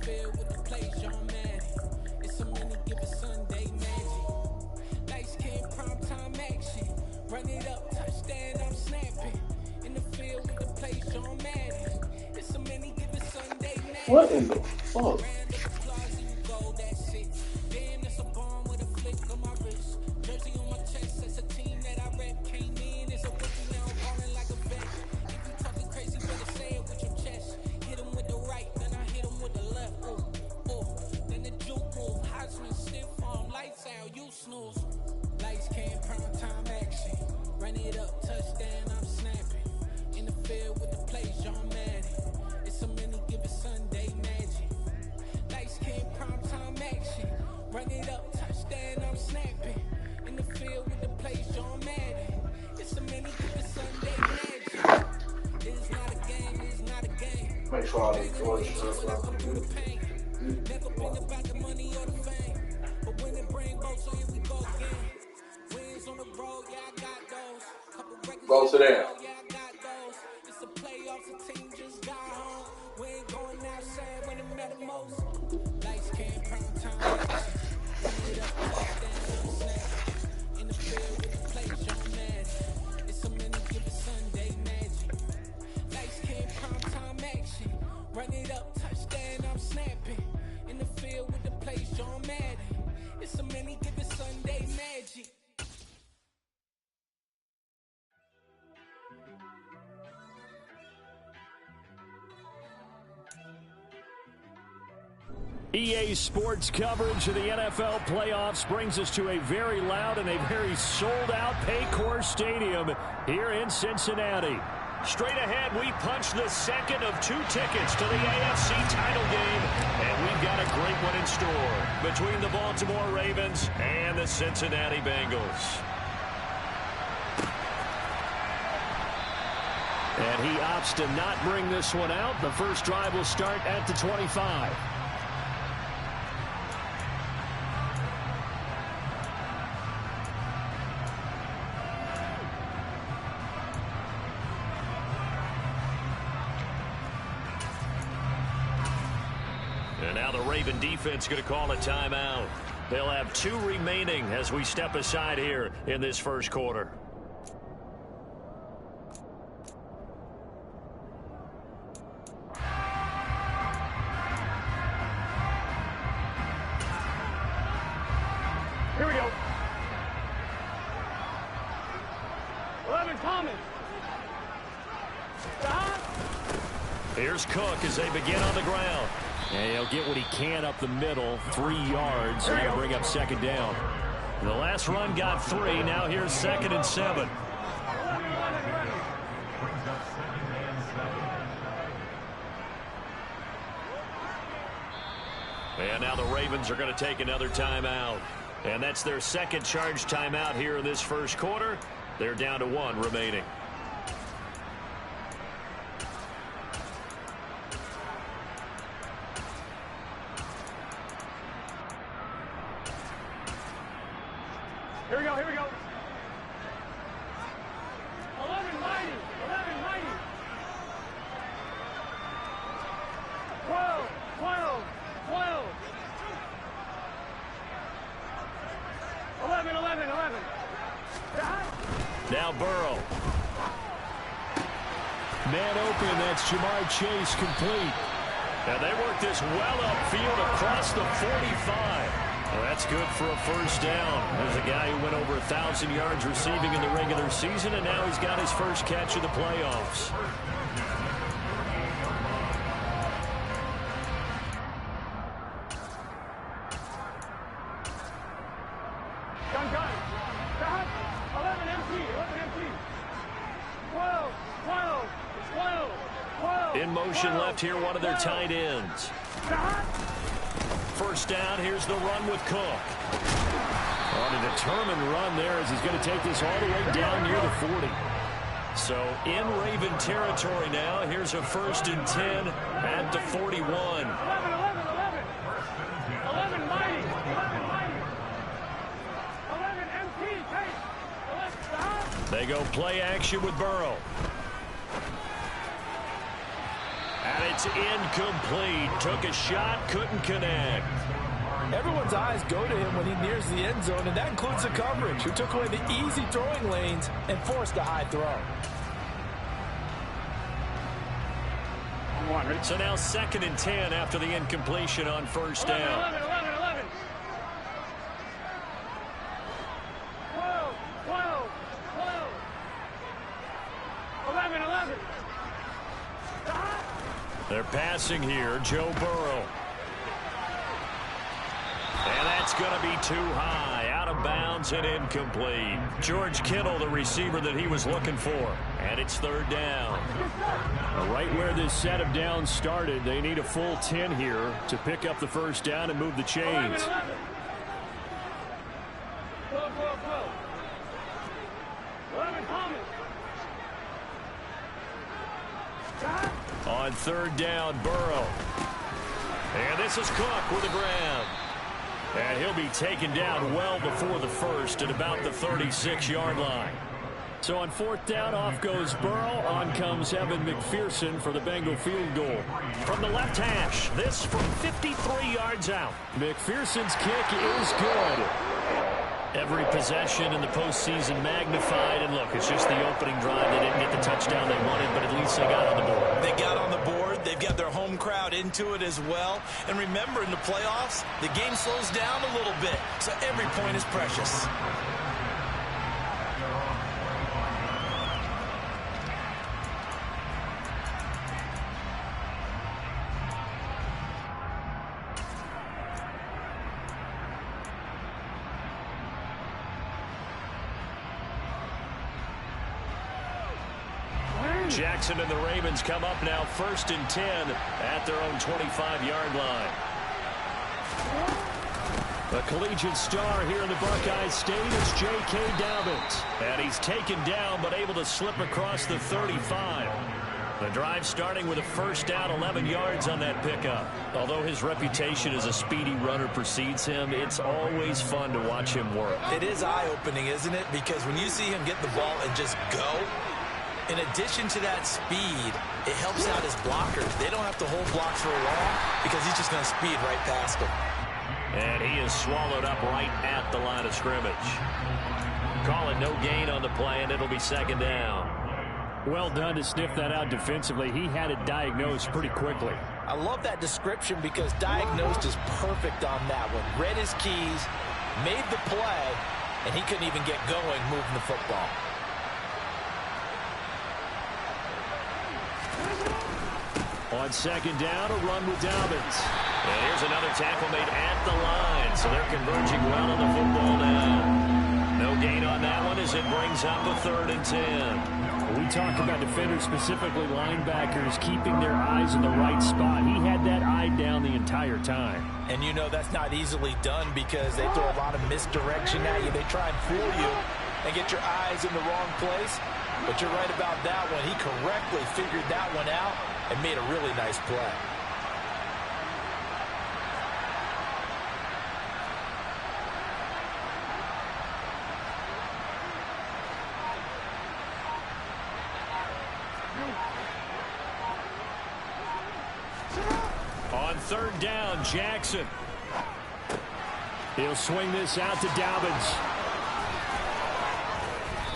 field with the play, John Madden. It's a many given Sunday magic. Lights came prime time action. Run it up, touchdown, I'm snapping. In the field with the play, John Madden. It's a many given Sunday magic. What in the fuck? Lights came prime time action. Run it up, touchdown, I'm snapping. In the field with the play, John Madden. It's a many given Sunday magic. Lights came prime time action. Run it up, touchdown, I'm snapping. In the field with the play, John Madden. It's a many given Sunday magic. It's not a game, it's not a game. Make sure all these doors Never been about the money or the fame. But when it bring both, so here we go again. Wins on the road, yeah, I got those. Couple records, go to there. yeah, I got those. It's a playoffs, the team just got home. We ain't going outside when it matter most. Lights came prime time. Run it up, touchdown, snap. In the field with the play, John Madden. It's a many given Sunday magic. Lights came prime time action. Run it up, touchdown, I'm snapping. In the field with the play, John Madden. It's a many given Sunday magic. EA Sports coverage of the NFL playoffs brings us to a very loud and a very sold-out Paycor Stadium here in Cincinnati. Straight ahead, we punch the second of 2 tickets to the AFC title game, and we've got a great one in store between the Baltimore Ravens and the Cincinnati Bengals. And he opts to not bring this one out. The first drive will start at the 25. And now the Raven defense going to call a timeout. They'll have 2 remaining as we step aside here in this first quarter. Here we go. 11 Thomas. Here's Cook as they begin on the ground. And he'll get what he can up the middle, 3 yards, and he'll bring up second down. The last run got 3. Now here's 2nd and 7. And now the Ravens are going to take another timeout. And that's their second charge timeout here in this first quarter. They're down to 1 remaining. Here we go, here we go. 11 mighty, 11 mighty. 12, 12, 12. 11, 11, 11. Now Burrow. Man open, that's Jamar Chase complete. And they work this well upfield across the 45. Well, that's good for a first down. There's a guy who went over 1,000 yards receiving in the regular season, and now he's got his first catch of the playoffs. Gun. 11 empty, 11 empty. 12, 12, 12, 12. In motion 12, left here, one of their 12. Tight ends. First down, here's the run with Cook. On a determined run there as he's going to take this all the way down near the 40. So in Raven territory now, here's a 1st and 10 at the 41. 11 mighty. 11 MT, take. They go play action with Burrow. And it's incomplete. Took a shot, couldn't connect. Everyone's eyes go to him when he nears the end zone, and that includes the coverage, who took away the easy throwing lanes and forced a high throw. So now 2nd and 10 after the incompletion on first down. 11. 11. They're passing here, Joe Burrow. And that's going to be too high, out of bounds and incomplete. George Kittle, the receiver that he was looking for. And it's 3rd down. Right where this set of downs started, they need a full 10 here to pick up the first down and move the chains. 11. Go. 11 Thomas. On 3rd down, Burrow. And this is Cook with the grab. And he'll be taken down well before the first at about the 36-yard line. So on 4th down, off goes Burrow. On comes Evan McPherson for the Bengal field goal. From the left hash, this from 53 yards out. McPherson's kick is good. Every possession in the postseason magnified. And look, it's just the opening drive. They didn't get the touchdown they wanted, but at least they got on the board. They got on the board. They've got their home crowd into it as well. And remember, in the playoffs, the game slows down a little bit, so every point is precious. Jackson and the Ravens come up now 1st and 10 at their own 25-yard line. The collegiate star here in the Buckeye State is J.K. Dobbins. And he's taken down but able to slip across the 35. The drive starting with a first down, 11 yards on that pickup. Although his reputation as a speedy runner precedes him, it's always fun to watch him work. It is eye-opening, isn't it? Because when you see him get the ball and just go, in addition to that speed, it helps out his blockers. They don't have to hold blocks for long because he's just going to speed right past them. And he is swallowed up right at the line of scrimmage. Call it no gain on the play, and it'll be 2nd down. Well done to sniff that out defensively. He had it diagnosed pretty quickly. I love that description because diagnosed is perfect on that one. Read his keys, made the play, and he couldn't even get going moving the football. On 2nd down, a run with Dobbins. And here's another tackle made at the line. So they're converging well on the football now. No gain on that one as it brings up a 3rd and 10. We talk about defenders, specifically linebackers, keeping their eyes in the right spot. He had that eye down the entire time. And you know that's not easily done because they throw a lot of misdirection at you. They try and fool you and get your eyes in the wrong place. But you're right about that one. He correctly figured that one out and made a really nice play. On 3rd down, Jackson. He'll swing this out to Dobbins.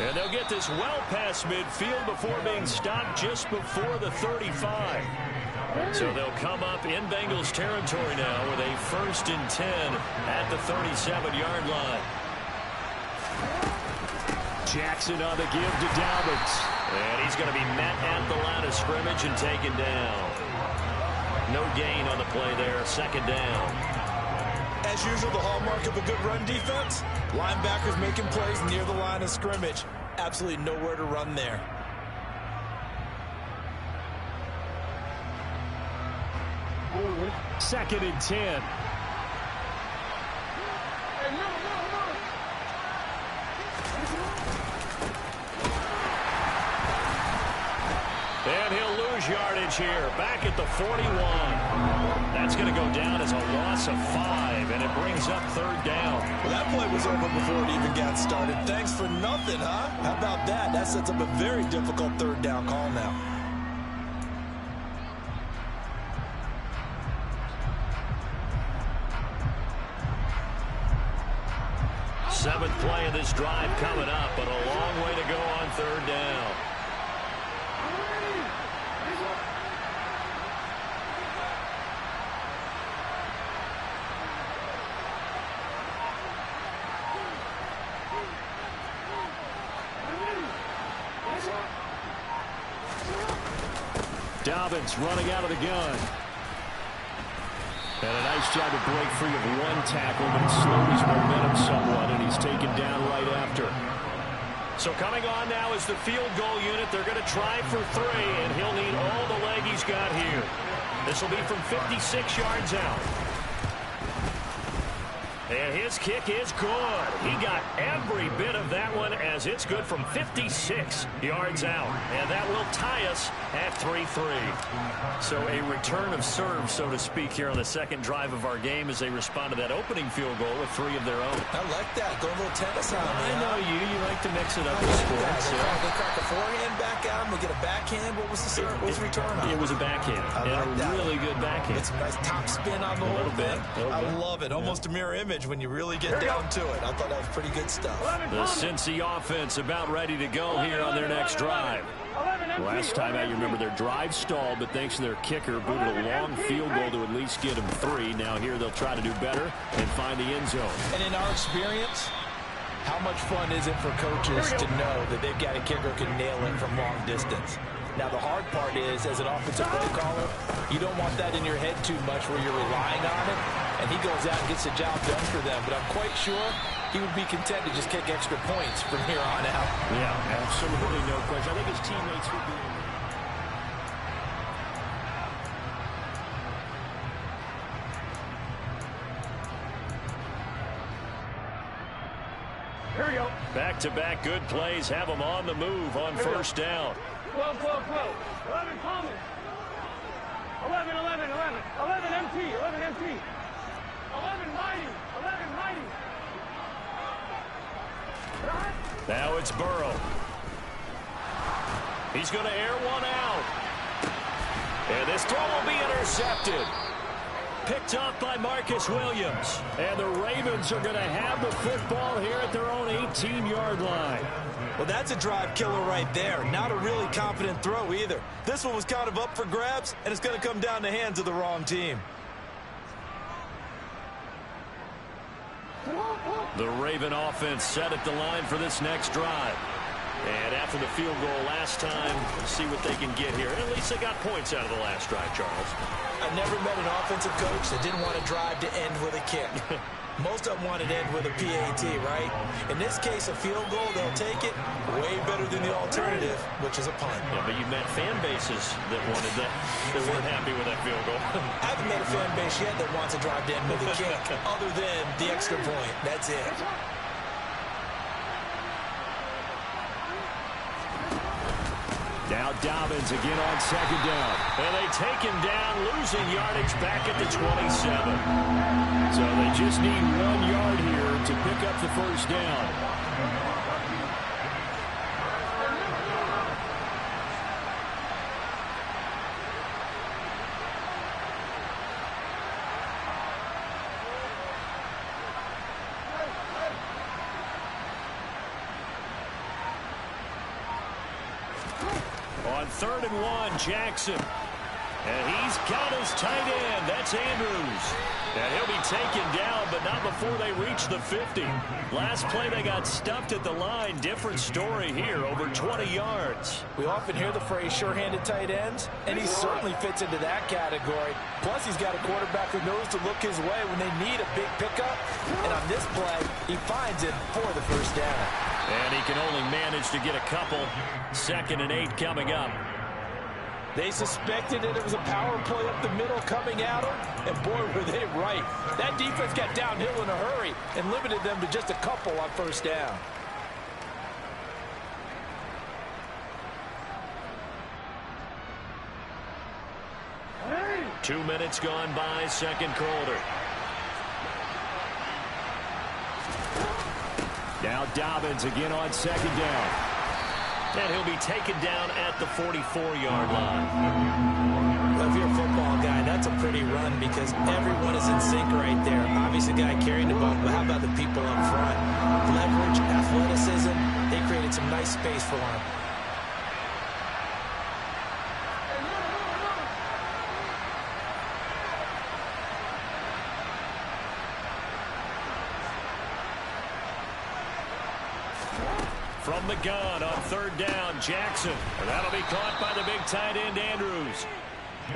And they'll get this well past midfield before being stopped just before the 35. So they'll come up in Bengals territory now with a 1st and 10 at the 37-yard line. Jackson on the give to Dobbins. And he's going to be met at the line of scrimmage and taken down. No gain on the play there, 2nd down. As usual, the hallmark of a good run defense, linebackers making plays near the line of scrimmage. Absolutely nowhere to run there. Second and 10. And he'll lose yardage here, back at the 41. That's going to go down as a loss of 5, and it brings up 3rd down. Well, that play was over before it even got started. Thanks for nothing, huh? How about that? That sets up a very difficult 3rd down call now. 7th play of this drive coming up, but a long way to go on 3rd down. Dobbins running out of the gun. And a nice job to break free of one tackle, but it slowed his momentum somewhat, and he's taken down right after. So coming on now is the field goal unit. They're going to try for 3, and he'll need all the leg he's got here. This will be from 56 yards out. And his kick is good. He got every bit of that one as it's good from 56 yards out. And that will tie us at 3-3. So a return of serve, so to speak, here on the 2nd drive of our game as they respond to that opening field goal with 3 of their own. I like that. Go a little tennis on me. I know you. You like to mix it up with sports. They crack a forehand back out. They get a backhand. What was the serve? What was the return on? It was a backhand. And a really good backhand. It's a nice top spin on the whole thing. I love it. Almost a mirror image when you really get down to it. I thought that was pretty good stuff. The Cincy offense about ready to go here on their next drive. Last time out, you remember their drive stalled, but thanks to their kicker, booted a long field goal to at least get them 3. Now here they'll try to do better and find the end zone. And in our experience, how much fun is it for coaches to know that they've got a kicker who can nail it from long distance? Now, the hard part is, as an offensive play caller, you don't want that in your head too much where you're relying on it, and he goes out and gets the job done for them. But I'm quite sure he would be content to just kick extra points from here on out. Yeah, absolutely, no question. I think his teammates would be... Here we go. Back-to-back good plays have them on the move on 1st down. 12, 12, 12. 11 Thomas. 11, 11, 11. 11 MT. 11 MT. 11 Mighty. 11 Mighty. Now it's Burrow. He's going to air one out. And this throw will be intercepted. Picked up by Marcus Williams. And the Ravens are going to have the football here at their own 18-yard line. Well, that's a drive killer right there. Not a really confident throw either. This one was kind of up for grabs, and it's going to come down the hands of the wrong team. The Raven offense set at the line for this next drive. And after the field goal last time, see what they can get here. And at least they got points out of the last drive, Charles. I've never met an offensive coach that didn't want a drive to end with a kick. Most of them want it to end with a PAT, right? In this case, a field goal, they'll take it. Way better than the alternative, which is a punt. Yeah, but you've met fan bases that wanted that, that weren't happy with that field goal. I haven't met a fan base yet that wants a drive to end with a kick, other than the extra point. That's it. Now Dobbins again on 2nd down. And they take him down, losing yardage back at the 27. So they just need 1 yard here to pick up the 1st down. On 3rd and 1, Jackson. And he's got his tight end. That's Andrews. And he'll be taken down, but not before they reach the 50. Last play, they got stuffed at the line. Different story here, over 20 yards. We often hear the phrase sure-handed tight ends, and he certainly fits into that category. Plus, he's got a quarterback who knows to look his way when they need a big pickup. And on this play, he finds it for the 1st down. And he can only manage to get a couple. 2nd and 8 coming up. They suspected that it was a power play up the middle coming at them, and boy, were they right. That defense got downhill in a hurry and limited them to just a couple on 1st down. Hey! 2 minutes gone by, 2nd quarter. Now Dobbins again on 2nd down. And he'll be taken down at the 44-yard line. Well, if you're a football guy, that's a pretty run because everyone is in sync right there. Obviously, the guy carrying the ball, but how about the people up front? for him. From the gun on third down, Jackson. And that'll be caught by the big tight end, Andrews.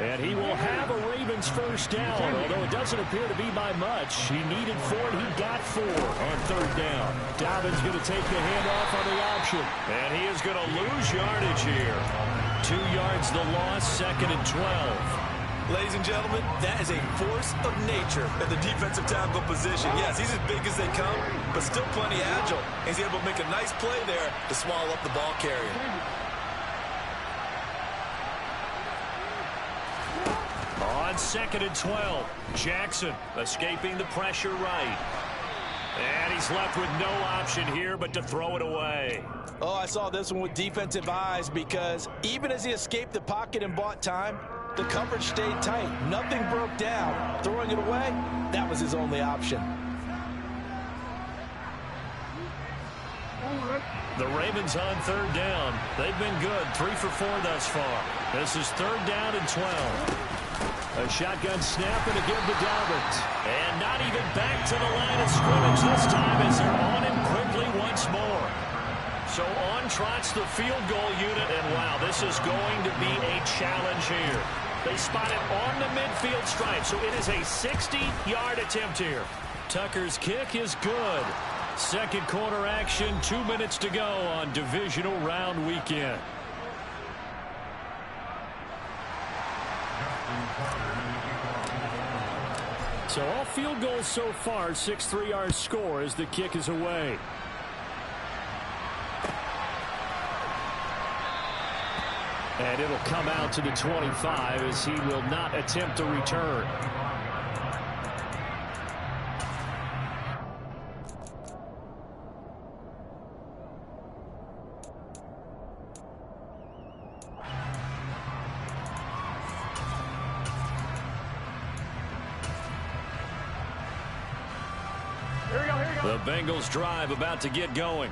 And he will have a Ravens first down, although it doesn't appear to be by much. He needed 4, and he got 4 on third down. Dobbins going to take the handoff on the option. And he is going to lose yardage here. 2 yards the loss, 2nd and 12. Ladies and gentlemen, that is a force of nature at the defensive tackle position. Yes, he's as big as they come, but still plenty agile. He's able to make a nice play there to swallow up the ball carrier. On 2nd and 12, Jackson escaping the pressure right. And he's left with no option here but to throw it away. Oh, I saw this one with defensive eyes because even as he escaped the pocket and bought time, the coverage stayed tight. Nothing broke down. Throwing it away, that was his only option. The Ravens on third down. They've been good, 3 for 4 thus far. This is 3rd down and 12. A shotgun snap and a give to Dobbins. And not even back to the line of scrimmage this time as they're on him quickly once more. So on trots the field goal unit, and wow, this is going to be a challenge here. They spot it on the midfield stripe, so it is a 60-yard attempt here. Tucker's kick is good. Second quarter action, 2 minutes to go on divisional round weekend. So all field goals so far, 6-3 our score as the kick is away. And it'll come out to the 25 as he will not attempt a return. The Bengals drive about to get going.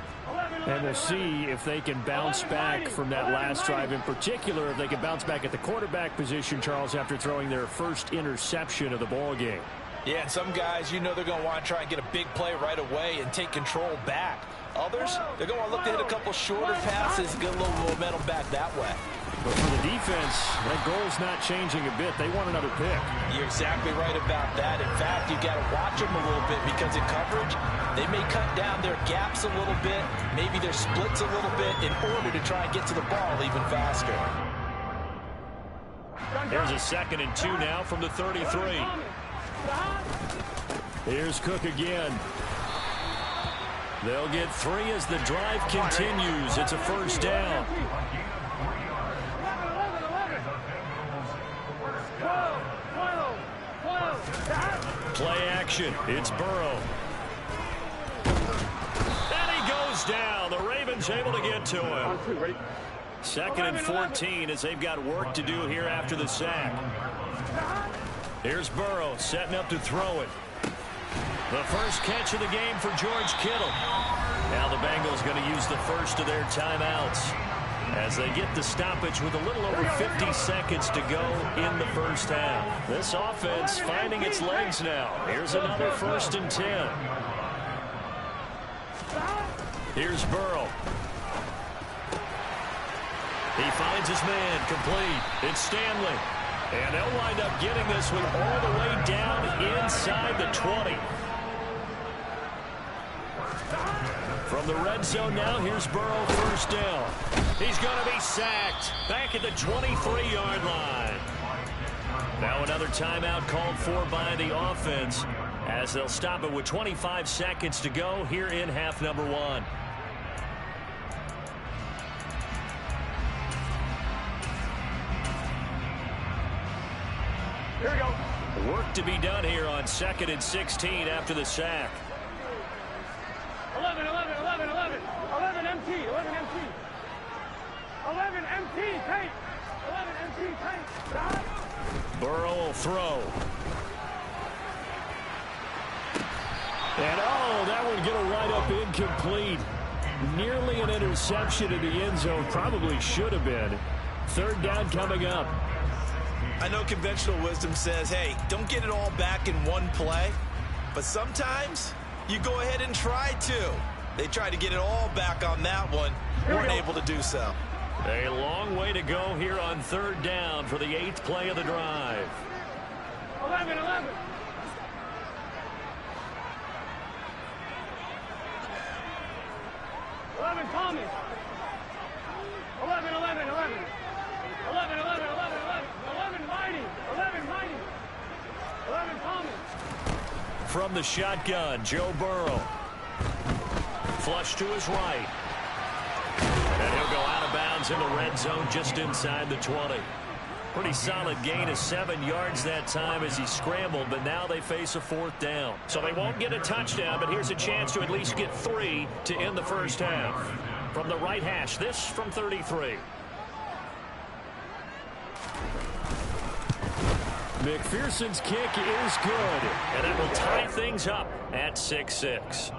And we'll see if they can bounce back from that last drive. In particular, if they can bounce back at the quarterback position, Charles, after throwing their first interception of the ball game. Yeah, and some guys, you know they're going to want to try and get a big play right away and take control back. Others, they're going to look to hit a couple shorter passes, get a little momentum back that way. But for the defense, that goal's not changing a bit. They want another pick. You're exactly right about that. In fact, you've got to watch them a little bit because in coverage, they may cut down their gaps a little bit, maybe their splits a little bit in order to try and get to the ball even faster. Here's a 2nd and 2 now from the 33. Here's Cook again. They'll get 3 as the drive continues. It's a first down. Play action. It's Burrow. And he goes down. The Ravens able to get to him. 2nd and 14 as they've got work to do here after the sack. Here's Burrow setting up to throw it. The first catch of the game for George Kittle. Now the Bengals going to use the first of their timeouts as they get the stoppage with a little over 50 seconds to go in the first half. This offense finding its legs now. Here's another 1st and 10. Here's Burrow. He finds his man complete. It's Stanley. And they'll wind up getting this one all the way down inside the 20. From the red zone now, here's Burrow, first down. He's going to be sacked back at the 23-yard line. Now another timeout called for by the offense as they'll stop it with 25 seconds to go here in half number 1. Here we go. Work to be done here on 2nd and 16 after the sack. 11, 11, 11, 11. 11 MT, 11 MT. 11 MT, tight. 11 MT, tight. Burrow will throw. And oh, that one going to wind up incomplete. Nearly an interception in the end zone. Probably should have been. Third down coming up. I know conventional wisdom says, hey, don't get it all back in one play. But sometimes you go ahead and try to. They tried to get it all back on that one. Weren't able to do so. A long way to go here on third down for the 8th play of the drive. 11. 11 Thomas. 11 Mighty. 11 Thomas. From the shotgun, Joe Burrow. Flush to his right. And he'll go out of bounds in the red zone just inside the 20. Pretty solid gain of 7 yards that time as he scrambled, but now they face a 4th down. So they won't get a touchdown, but here's a chance to at least get 3 to end the first half. From the right hash, this from 33. McPherson's kick is good, and it will tie things up at 6-6.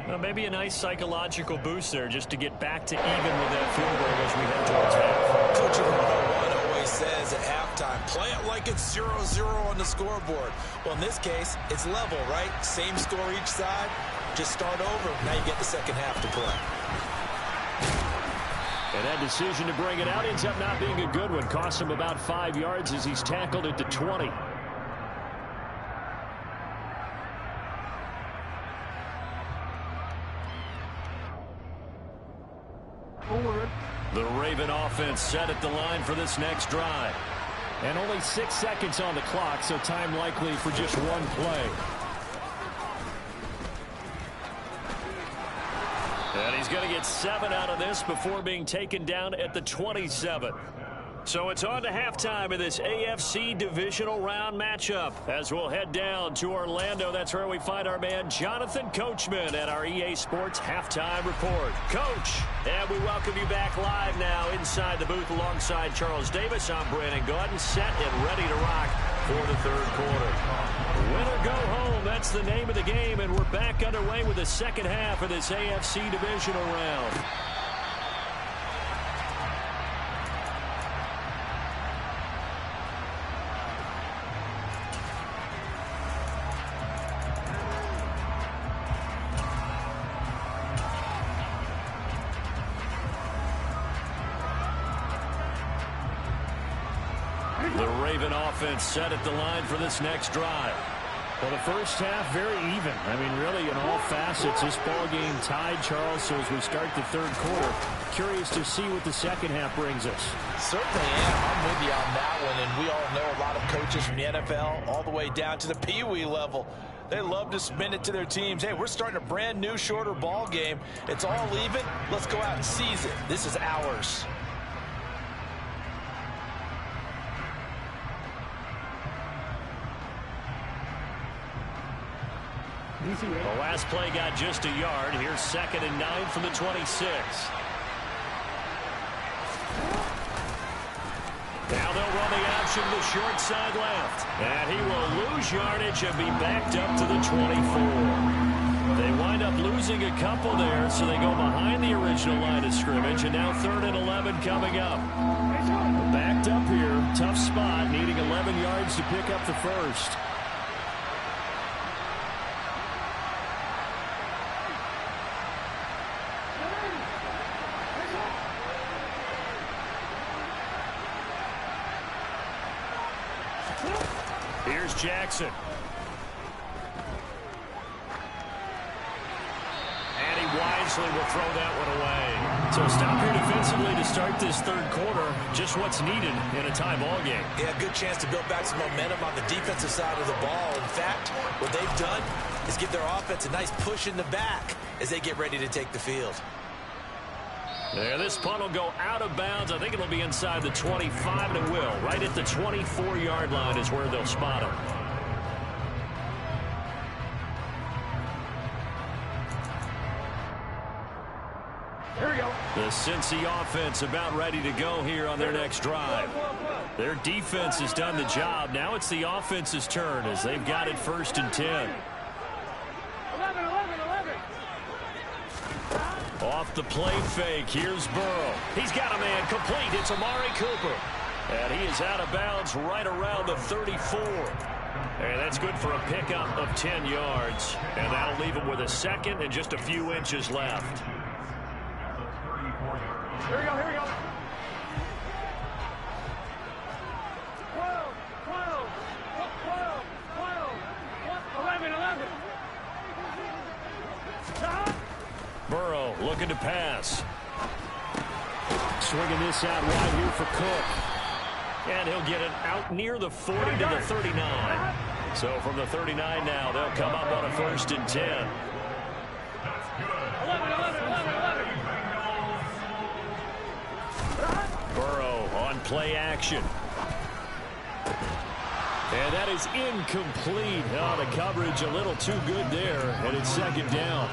Well, maybe a nice psychological boost there just to get back to even with that field goal as we head towards half. Coach 101 always says at halftime, play it like it's 0-0 on the scoreboard. Well, in this case, it's level, right? Same score each side. Just start over. Now you get the second half to play. And that decision to bring it out ends up not being a good one. Costs him about 5 yards as he's tackled at the 20. The Raven offense set at the line for this next drive. And only 6 seconds on the clock, so time likely for just one play. And he's going to get 7 out of this before being taken down at the 27. So it's on to halftime in this AFC divisional round matchup as we'll head down to Orlando. That's where we find our man Jonathan Coachman at our EA Sports Halftime Report. Coach, and we welcome you back live now inside the booth alongside Charles Davis. I'm Brandon Gaudin, set and ready to rock for the third quarter. Win or go home, that's the name of the game, and we're back underway with the second half of this AFC divisional round. The Raven offense set at the line for this next drive. Well, the first half, very even. I mean, really, in all facets, this ball game tied, Charles. So as we start the third quarter, curious to see what the second half brings us. Certainly am. I'm with you on that one. And we all know a lot of coaches from the NFL all the way down to the Pee Wee level. They love to spin it to their teams. Hey, we're starting a brand new, shorter ball game. It's all even. Let's go out and seize it. This is ours. The last play got just a yard. Here's 2nd and 9 from the 26. Now they'll run the option to the short side left. And he will lose yardage and be backed up to the 24. They wind up losing a couple there, so they go behind the original line of scrimmage. And now 3rd and 11 coming up. Backed up here. Tough spot, needing 11 yards to pick up the first. Here's Jackson. And he wisely will throw that one away. So stop here defensively to start this third quarter. Just what's needed in a tie ball game. Yeah, good chance to build back some momentum on the defensive side of the ball. In fact, what they've done is give their offense a nice push in the back as they get ready to take the field. Yeah, this punt will go out of bounds. I think it'll be inside the 25, and it will. Right at the 24-yard line is where they'll spot him. Here we go. The Cincy offense about ready to go here on their next drive. Their defense has done the job. Now it's the offense's turn as they've got it 1st and 10. 11. Off the play fake, here's Burrow. He's got a man complete. It's Amari Cooper. And he is out of bounds right around the 34. And that's good for a pickup of 10 yards. And that'll leave him with a second and just a few inches left. Here we go, here we go. 12, 12, 12, 12, 11, 11. Burrow looking to pass. Swinging this out wide here for Cook. And he'll get it out near the 40 to the 39. So from the 39 now, they'll come up on a 1st and 10. 11, 11, 11, 11. Burrow on play action. And that is incomplete. Oh, the coverage a little too good there, and it's 2nd down.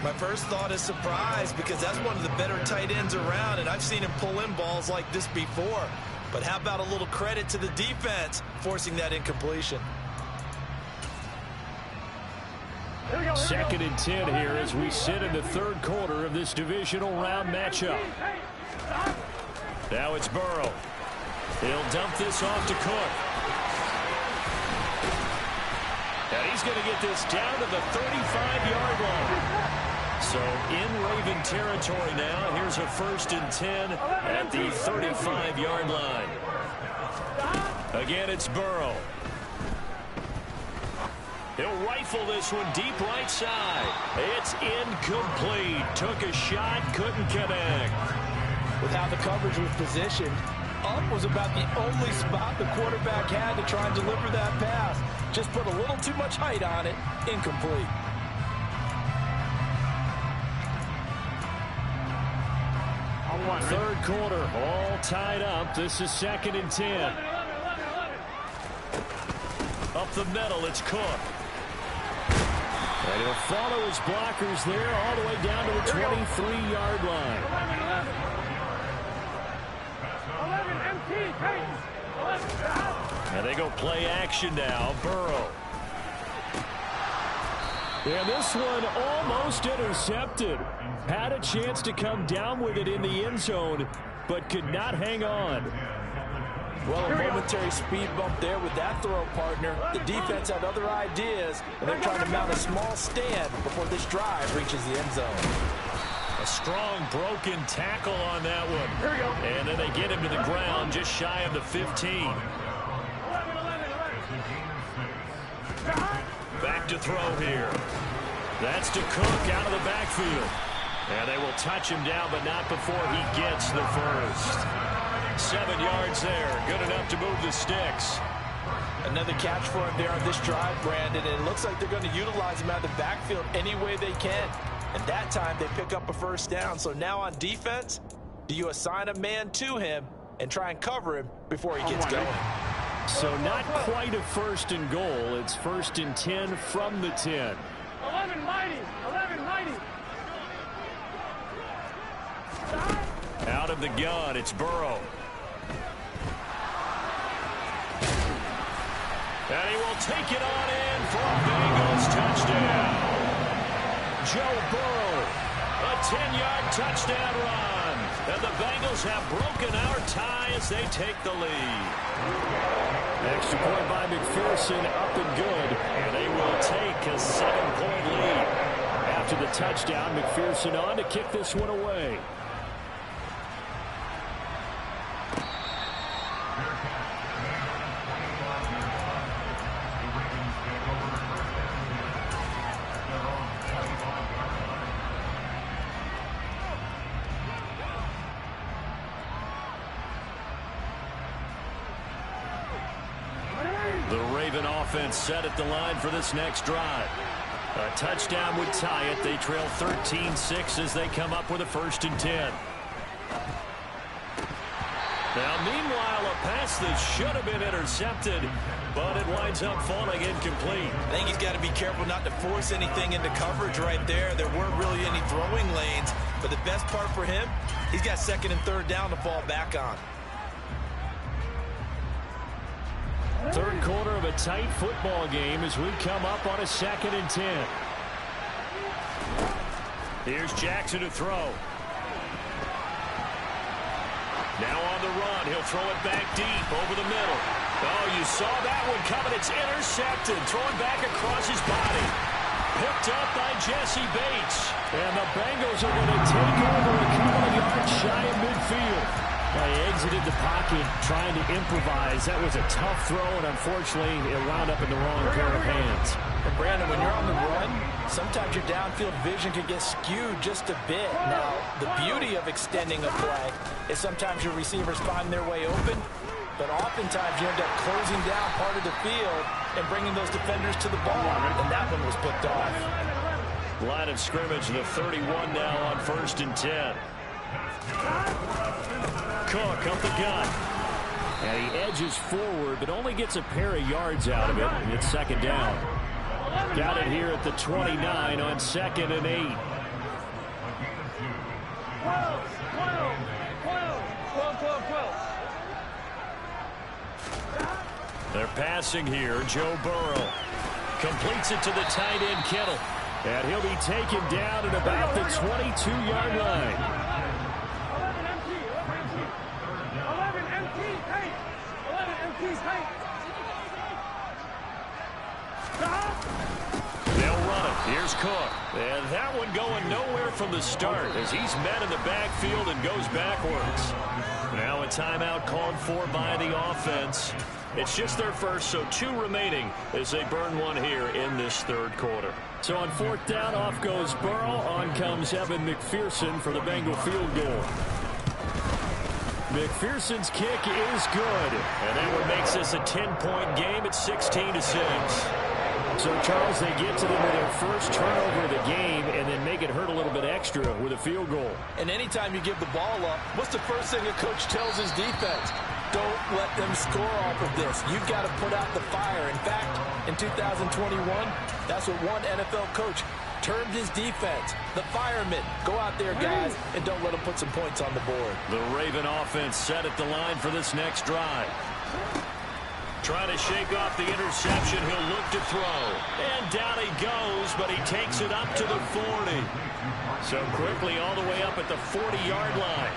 My first thought is surprise, because that's one of the better tight ends around, and I've seen him pull in balls like this before. But how about a little credit to the defense forcing that incompletion? 2nd and 10 here as we sit in the 3rd quarter of this divisional round matchup. Now it's Burrow. He'll dump this off to Cook. And he's going to get this down to the 35-yard line. So in Raven territory now. Here's a 1st and 10 at the 35-yard line. Again, it's Burrow. He'll rifle this one deep right side. It's incomplete. Took a shot, couldn't connect. With how the coverage was positioned, up was about the only spot the quarterback had to try and deliver that pass. Just put a little too much height on it. Incomplete. Third quarter, all tied up. This is 2nd and 10. Up the middle, it's Cook. And he'll follow his blockers there all the way down to the 23-yard line. 11, MT, take. 11. And they go play action now. Burrow. And this one almost intercepted. Had a chance to come down with it in the end zone, but could not hang on. Well, a momentary speed bump there with that throw, partner. The defense had other ideas, and they're trying to mount a small stand before this drive reaches the end zone. A strong broken tackle on that one. And then they get him to the ground just shy of the 15. Back to throw here. That's to Cook out of the backfield. And they will touch him down, but not before he gets the first. 7 yards there. Good enough to move the sticks. Another catch for him there on this drive, Brandon. And it looks like they're going to utilize him out of the backfield any way they can. And that time they pick up a 1st down. So now on defense, do you assign a man to him and try and cover him before he gets going? So not quite a 1st and goal. It's 1st and 10 from the 10. 11 mighty. 11 mighty. Out of the gun, it's Burrow. And he will take it on in for a Bengals touchdown. Joe Burrow, a 10-yard touchdown run. And the Bengals have broken our tie as they take the lead. Extra point by McPherson, up and good. And they will take a 7-point lead. After the touchdown, McPherson on to kick this one away. Offense set at the line for this next drive. A touchdown would tie it. They trail 13-6 as they come up with a 1st and 10. Now, meanwhile, a pass that should have been intercepted, but it winds up falling incomplete. I think he's got to be careful not to force anything into coverage right there. There weren't really any throwing lanes, but the best part for him, he's got 2nd and 3rd down to fall back on. Third quarter of a tight football game as we come up on a 2nd and 10. Here's Jackson to throw. Now on the run, he'll throw it back deep over the middle. Oh, you saw that one coming. It's intercepted. Thrown back across his body. Picked up by Jesse Bates. And the Bengals are going to take over a couple of yards shy of midfield. They exited the pocket trying to improvise. That was a tough throw, and unfortunately, it wound up in the wrong pair of hands. And Brandon, when you're on the run, sometimes your downfield vision can get skewed just a bit. Now, the beauty of extending a play is sometimes your receivers find their way open, but oftentimes you end up closing down part of the field and bringing those defenders to the ball, and that one was picked off. Line of scrimmage, the 31 now on 1st and 10. Cook up the gun. And he edges forward, but only gets a pair of yards out of it, and it's 2nd down. Got it here at the 29 on 2nd and 8. 12. They're passing here. Joe Burrow completes it to the tight end, Kittle. And he'll be taken down at about the 22-yard line. 11 MPs, hey! They'll run it. Here's Cook. And that one going nowhere from the start as he's met in the backfield and goes backwards. Now a timeout called for by the offense. It's just their first, so 2 remaining as they burn one here in this 3rd quarter. So on 4th down, off goes Burrow. On comes Evan McPherson for the Bengal field goal. McPherson's kick is good. And that one makes this a 10-point game at 16-6. So, Charles, they get to them with their first turnover of the game and then make it hurt a little bit extra with a field goal. And anytime you give the ball up, what's the first thing a coach tells his defense? Don't let them score off of this. You've got to put out the fire. In fact, in 2021, that's what one NFL coach termed his defense. The firemen. Go out there, guys, and don't let them put some points on the board. The Raven offense set at the line for this next drive. Trying to shake off the interception. He'll look to throw. And down he goes, but he takes it up to the 40. So quickly all the way up at the 40-yard line.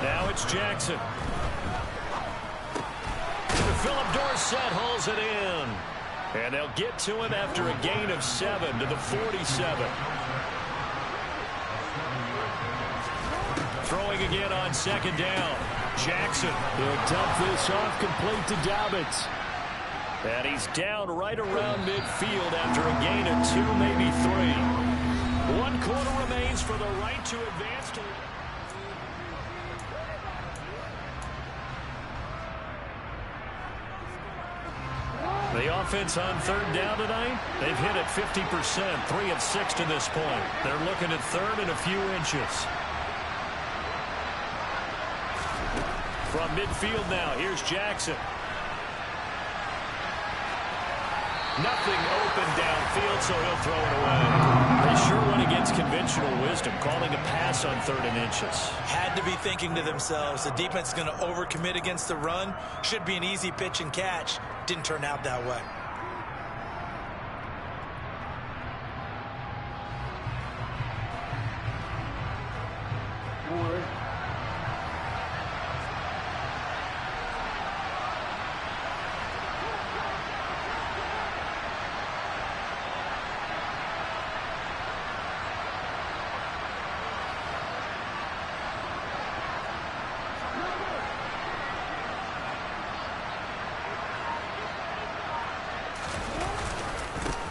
Now it's Jackson. Philip Dorsett hauls it in. And they'll get to him after a gain of 7 to the 47. Throwing again on 2nd down. Jackson will dump this off complete to Dobbins. And he's down right around midfield after a gain of 2, maybe 3. 1 quarter remains for the right to advance to... The offense on 3rd down tonight, they've hit it 50%, 3 of 6 to this point. They're looking at 3rd and a few inches. From midfield now, here's Jackson. Nothing open downfield, so he'll throw it away. They sure went against conventional wisdom, calling a pass on 3rd and inches. Had to be thinking to themselves, the defense is going to overcommit against the run. Should be an easy pitch and catch. Didn't turn out that way.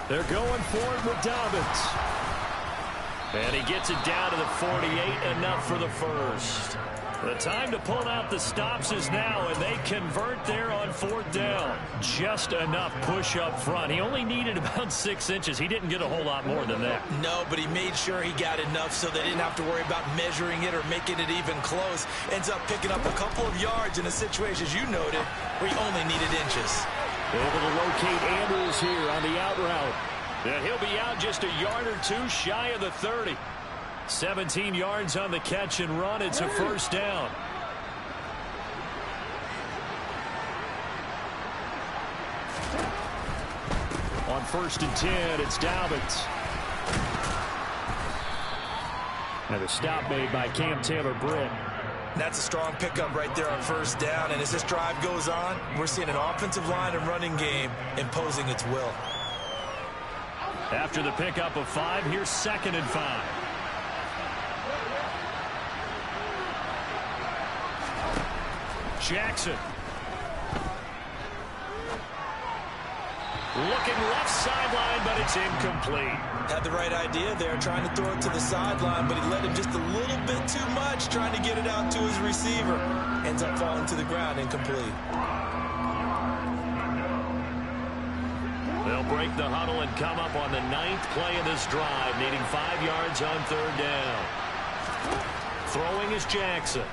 They're going for it with Dobbins. And he gets it down to the 48, enough for the first. The time to pull out the stops is now, and they convert there on 4th down. Just enough push up front. He only needed about 6 inches. He didn't get a whole lot more than that. No, but he made sure he got enough so they didn't have to worry about measuring it or making it even close. Ends up picking up a couple of yards in a situation, as you noted, where he only needed inches. Able to locate Andrews here on the out route. And he'll be out just a yard or 2 shy of the 30. 17 yards on the catch and run. It's a 1st down. On 1st and 10, it's Dobbins. And the stop made by Cam Taylor-Britt. That's a strong pickup right there on first down. And as this drive goes on, we're seeing an offensive line and running game imposing its will. After the pickup of 5, here's 2nd and 5. Jackson. Looking left sideline, but it's incomplete. Had the right idea there, trying to throw it to the sideline, but he let him just a little bit too much, trying to get it out to his receiver. Ends up falling to the ground, incomplete. They'll break the huddle and come up on the 9th play of this drive, needing 5 yards on 3rd down. Throwing is Jackson.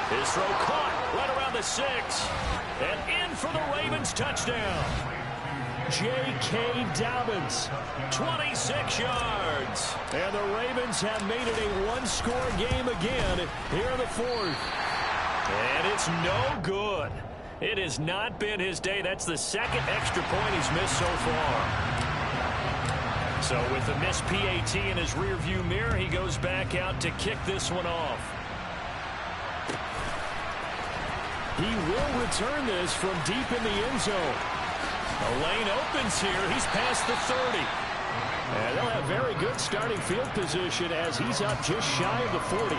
His throw caught right around the 6. And in for the Ravens touchdown. J.K. Dobbins, 26 yards. And the Ravens have made it a one-score game again here in the 4th. And it's no good. It has not been his day. That's the 2nd extra point he's missed so far. So with the missed PAT in his rearview mirror, he goes back out to kick this one off. He will return this from deep in the end zone. The lane opens here. He's past the 30. And they'll have very good starting field position as he's up just shy of the 40.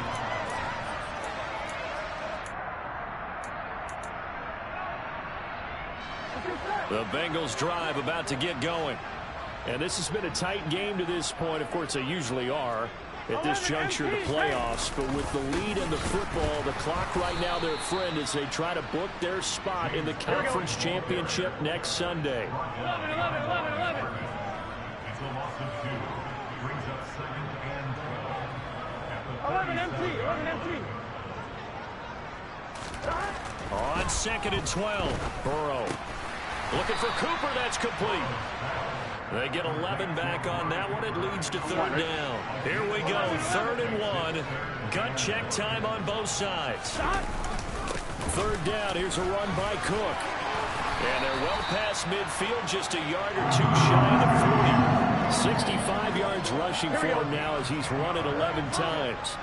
The Bengals drive about to get going. And this has been a tight game to this point. Of course, they usually are at this juncture of the playoffs. But with the lead in the football, the clock right now their friend as they try to book their spot in the conference championship next Sunday. 11 empty. On 2nd and 12, Burrow looking for Cooper. That's complete. They get 11 back on that one. It leads to 3rd down. Here we go, 3rd and 1. Gut check time on both sides. 3rd down. Here's a run by Cook. And they're well past midfield, just a yard or 2 shy of 40. 65 yards rushing for him now as he's run it 11 times.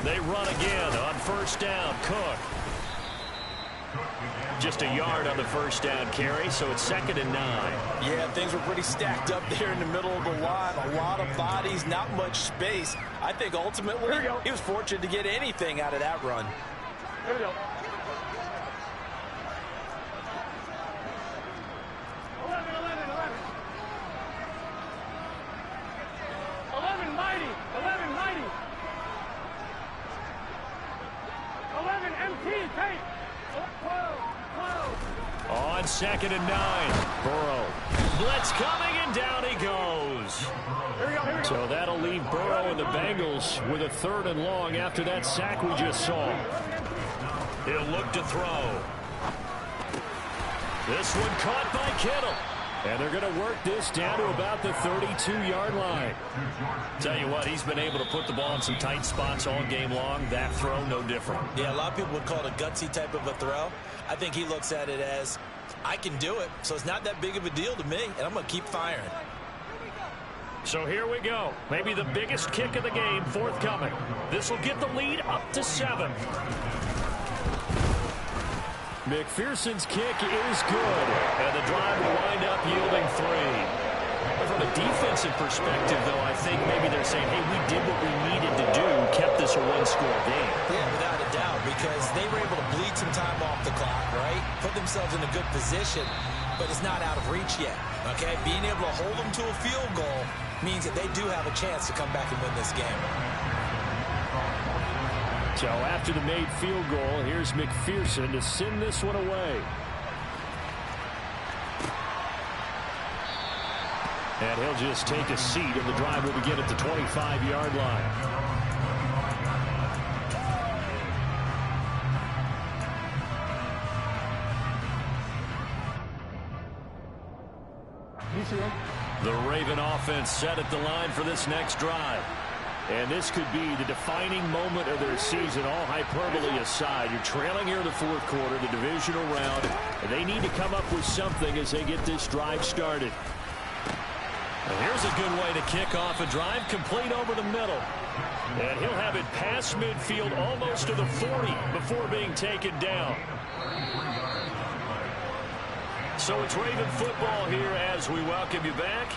They run again on 1st down. Cook. Just a yard on the 1st down carry, so it's 2nd and 9. Yeah, things were pretty stacked up there in the middle of the line. A lot of bodies, not much space. I think ultimately he was fortunate to get anything out of that run. Here we go. 11 mighty. 11 MT, take. 12. On 2nd and 9, Burrow. Blitz coming, and down he goes. So that'll leave Burrow and the Bengals with a 3rd and long after that sack we just saw. He'll look to throw. This one caught by Kittle. And they're going to work this down to about the 32-yard line. Tell you what, he's been able to put the ball in some tight spots all game long. That throw, no different. Yeah, a lot of people would call it a gutsy type of a throw. I think he looks at it as, I can do it, so it's not that big of a deal to me, and I'm going to keep firing. So here we go. Maybe the biggest kick of the game forthcoming. This will get the lead up to 7. McPherson's kick is good, and the drive will wind up yielding 3. From a defensive perspective, though, I think maybe they're saying, hey, we did what we needed to do, kept this a one-score game. Yeah, without a doubt, because they were able to bleed some time off the clock, right? Put themselves in a good position, but it's not out of reach yet, okay? Being able to hold them to a field goal means that they do have a chance to come back and win this game. So after the made field goal, here's McPherson to send this one away. And he'll just take a seat, and the drive will begin at the 25-yard line. The Raven offense set at the line for this next drive. And this could be the defining moment of their season, all hyperbole aside. You're trailing here in the fourth quarter, the divisional round, and they need to come up with something as they get this drive started. And here's a good way to kick off a drive, complete over the middle. And he'll have it past midfield almost to the 40 before being taken down. So it's Raven football here as we welcome you back.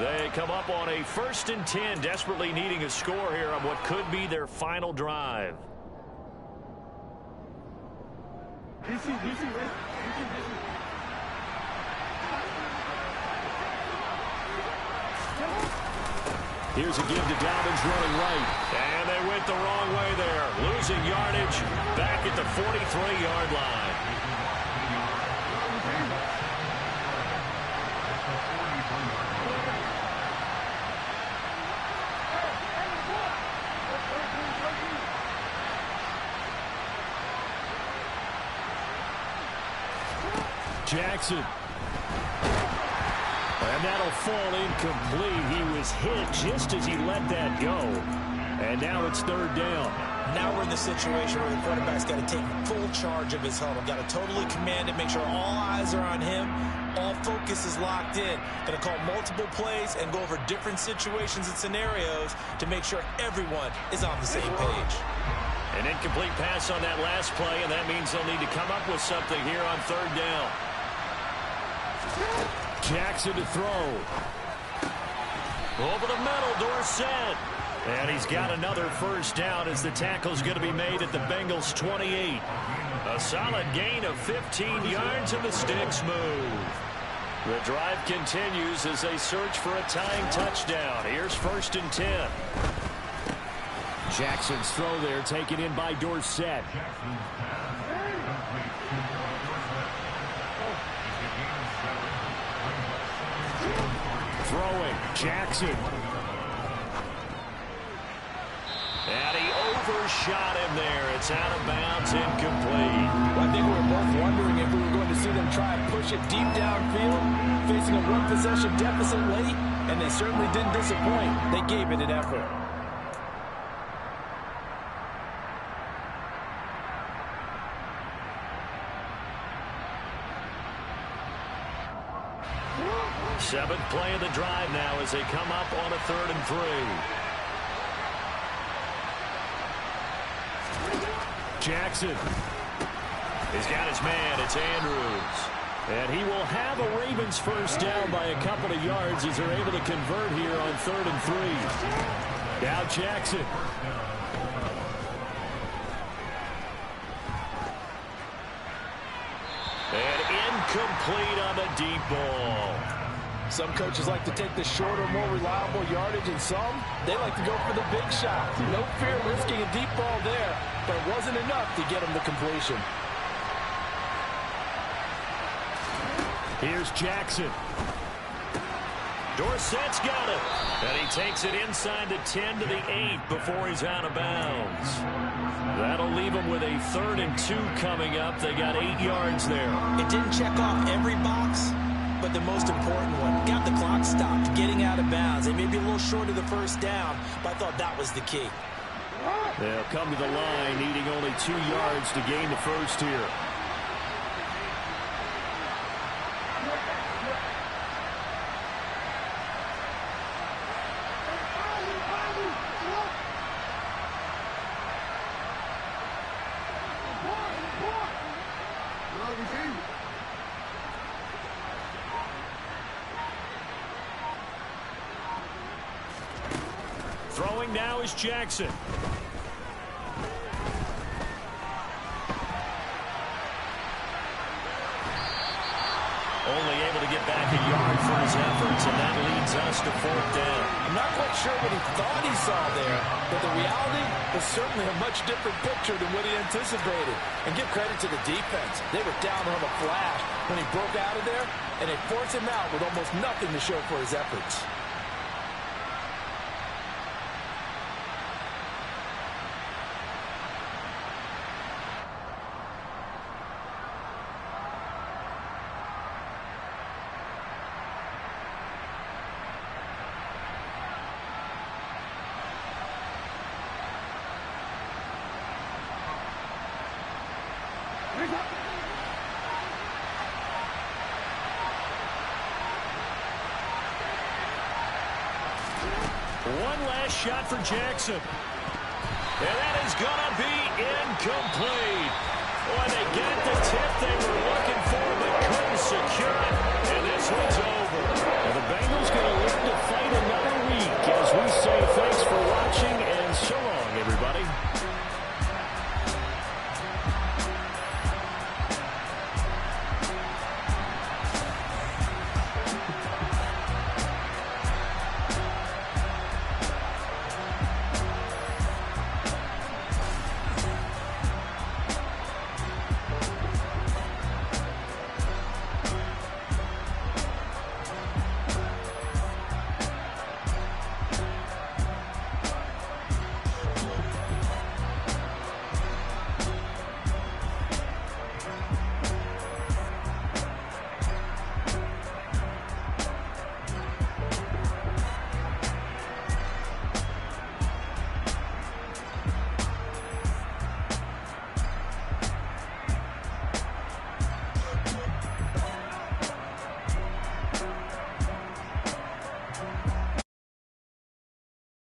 They come up on a 1st and 10, desperately needing a score here on what could be their final drive. Here's a give to Dobbins running right. And they went the wrong way there. Losing yardage back at the 43-yard line. Jackson. And that'll fall incomplete. He was hit just as he let that go. And now it's 3rd down. Now we're in the situation where the quarterback's got to take full charge of his huddle. Got to totally command it, make sure all eyes are on him. All focus is locked in. Going to call multiple plays and go over different situations and scenarios to make sure everyone is on the same page. An incomplete pass on that last play, and that means they'll need to come up with something here on 3rd down. Jackson to throw. Over the middle, Dorsett. And he's got another 1st down as the tackle's going to be made at the Bengals 28. A solid gain of 15 yards and the sticks move. The drive continues as they search for a tying touchdown. Here's 1st and 10. Jackson's throw there taken in by Dorsett. Throwing, Jackson. And he overshot him there. It's out of bounds, incomplete. Well, I think we were both wondering if we were going to see them try and push it deep downfield, facing a 1-possession deficit late, and they certainly didn't disappoint. They gave it an effort. Seventh play of the drive now as they come up on a 3rd and 3. Jackson. He's got his man. It's Andrews. And he will have a Ravens 1st down by a couple of yards as they're able to convert here on 3rd and 3. Now Jackson. And incomplete on the deep ball. Some coaches like to take the shorter, more reliable yardage, and some, they like to go for the big shot. No fear risking a deep ball there, but it wasn't enough to get him the completion. Here's Jackson. Dorsett's got it. And he takes it inside the 10 to the 8 before he's out of bounds. That'll leave him with a 3rd and 2 coming up. They got 8 yards there. It didn't check off every box, but the most important one. Got the clock stopped, getting out of bounds. They may be a little short of the 1st down, but I thought that was the key. They'll come to the line, needing only 2 yards to gain the 1st here. Throwing now is Jackson. Only able to get back a yard for his efforts, and that leads us to 4th down. I'm not quite sure what he thought he saw there, but the reality was certainly a much different picture than what he anticipated. And give credit to the defense. They were down on the flash when he broke out of there, and they forced him out with almost nothing to show for his efforts. One last shot for Jackson. And that is going to be incomplete.